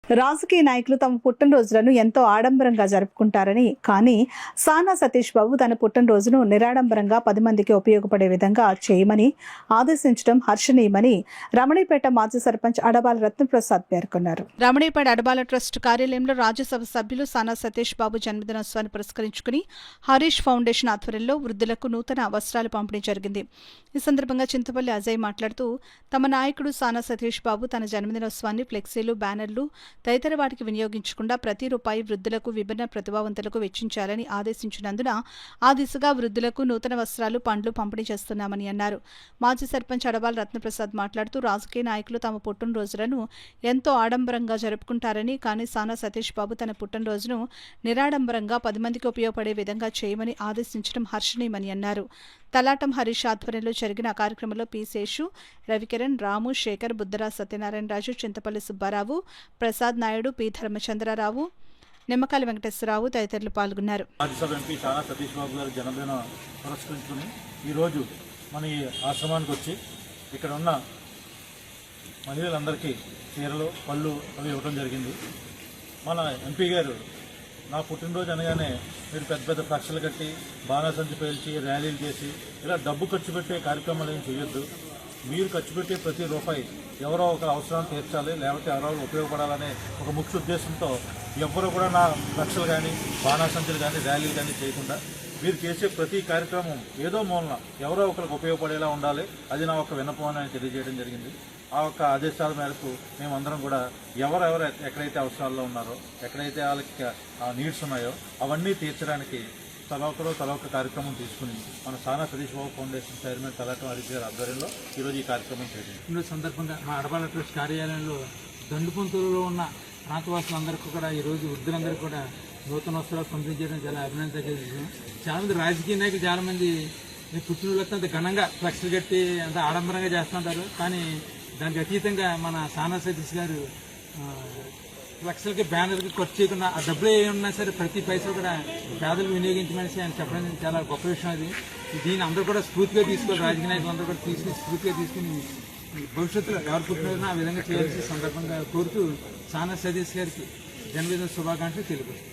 రాజకీయ నాయకులు తమ పుట్టినరోజులను ఎంతో ఆడంబరంగా జరుపుకుంటారని, కానీ సానా సతీష్ బాబు తన పుట్టినరోజును నిరాడంబరంగా 10 మందికి ఉపయోగపడే విధంగా చేయమని ఆదేశించడం హర్షణీయమని రమణీపేట మాజీ సర్పంచ్ అడబాల రత్నప్రసాద్ పేర్కొన్నారు. రమణీపేట అడబాల ట్రస్ట్ కార్యాలయంలో రాజ్యసభ సభ్యులు సానా సతీష్ బాబు జన్మదినోత్సవాన్ని పురస్కరించుకుని హరీష్ ఫౌండేషన్ ఆధ్వర్యంలో వృద్ధులకు నూతన వస్త్రాలు పంపిణీ జరిగింది. ఈ సందర్భంగా చింతపల్లి అజయ్ మాట్లాడుతూ, తమ నాయకుడు సానా సతీష్ బాబు తన జన్మదినోత్సవాన్ని ఫ్లెక్సీలు, బ్యానర్లు తదితర వాటికి వినియోగించకుండా ప్రతి రూపాయి వృద్ధులకు, విభిన్న ప్రతిభావంతులకు వెచ్చించాలని ఆదేశించినందున ఆ దిశగా వృద్ధులకు నూతన వస్త్రాలు, పండ్లు పంపిణీ చేస్తున్నామని అన్నారు. మాజీ సర్పంచ్ అడబాల రత్నప్రసాద్ మాట్లాడుతూ, రాజకీయ నాయకులు తమ పుట్టినరోజులను ఎంతో ఆడంబరంగా జరుపుకుంటారని, కానీ సానా సతీష్ బాబు తన పుట్టినరోజును నిరాడంబరంగా 10 మందికి ఉపయోగపడే విధంగా చేయమని ఆదేశించడం హర్షణీయమని అన్నారు. తలాటం హరీష్ ఆధ్వర్యంలో జరిగిన కార్యక్రమంలో పి శేషు, రవికిరణ్, రాము, శేఖర్, బుద్ధరా సత్యనారాయణ రాజు, చింతపల్లి సుబ్బారావు, ప్రసాద్ నాయుడు, పి ధర్మచంద్రరావు, నిమ్మకాయల వెంకటేశ్వరరావు తదితరులు పాల్గొన్నారు. రాజ్యసభ ఎంపీ సానా సతీష్ బాబు గారి జన్మదిన పురస్కరించుకుని ఈరోజు మన ఈ ఆశ్రమానికి వచ్చి ఇక్కడ ఉన్న మహిళలందరికీ చీరలు, పళ్ళు అవి ఇవ్వడం జరిగింది. మన ఎంపీ గారు నా పుట్టినరోజు అనగానే మీరు పెద్ద పెద్ద ఫ్లెక్స్లు కట్టి, బాణాసంచి పేల్చి, ర్యాలీలు చేసి ఇలా డబ్బు ఖర్చు పెట్టే కార్యక్రమాలు ఏం చేయొద్దు. మీరు ఖర్చు పెట్టే ప్రతి రూపాయి ఎవరో ఒక అవసరాన్ని తీర్చాలి, లేకపోతే ఎవరో ఉపయోగపడాలనే ఒక ముఖ్య ఉద్దేశంతో ఎవ్వరూ కూడా నా ఫ్లెక్స్లు కానీ, బాణాసంచులు కానీ, ర్యాలీలు కానీ చేయకుండా మీరు చేసే ప్రతి కార్యక్రమం ఏదో మూలన ఎవరో ఒకరికి ఉపయోగపడేలా ఉండాలి. అది నా ఒక విన్నపం అని తెలియజేయడం జరిగింది. ఆ యొక్క ఆదేశాల మేరకు మేమందరం కూడా ఎవరెవరు ఎక్కడైతే అవసరాల్లో ఉన్నారో, ఎక్కడైతే వాళ్ళకి నీడ్స్ ఉన్నాయో అవన్నీ తీర్చడానికి తలొక కార్యక్రమం తీసుకుని మన సానా సతీష్ బాబు ఫౌండేషన్ చైర్మన్ తలాటం హరీష్ గారి ఆధ్వర్యంలో ఈరోజు ఈ కార్యక్రమం చేసింది. ఈ సందర్భంగా మా అడబాల ట్రస్ట్ కార్యాలయంలో దండుపంతులలో ఉన్న ప్రాంతవాసులందరికీ కూడా ఈరోజు వృద్ధులందరికీ కూడా నూతన వస్త్రాలు పంపిణీ చేయడం చాలా అభినందన విషయం. చాలామంది రాజకీయ నాయకులు చాలామంది పుట్టినరోజులతో అంత ఘనంగా ఫ్లెక్స్లు కట్టి అంత ఆడంబరంగా చేస్తుంటారు. కానీ దానికి అతీతంగా మన సానా సతీష్ గారు ఫ్లెక్స్లకి, బ్యానర్కి ఖర్చు చేయకుండా ఆ డబ్బులు ఏమన్నా సరే ప్రతి పైసలు కూడా పేదలకు వినియోగించమని ఆయన చెప్పడం చాలా గొప్ప విషయం. అది దీన్ని అందరూ కూడా స్ఫూర్తిగా తీసుకొని, రాజకీయ నాయకులు అందరూ కూడా తీసుకుని స్ఫూర్తిగా తీసుకుని భవిష్యత్తులో ఎవరు పుట్టినరోజున ఆ విధంగా చేయాల్సిన సందర్భంగా కోరుతూ సానా సతీష్ గారికి జన్మదిన శుభాకాంక్షలు తెలుపుతారు.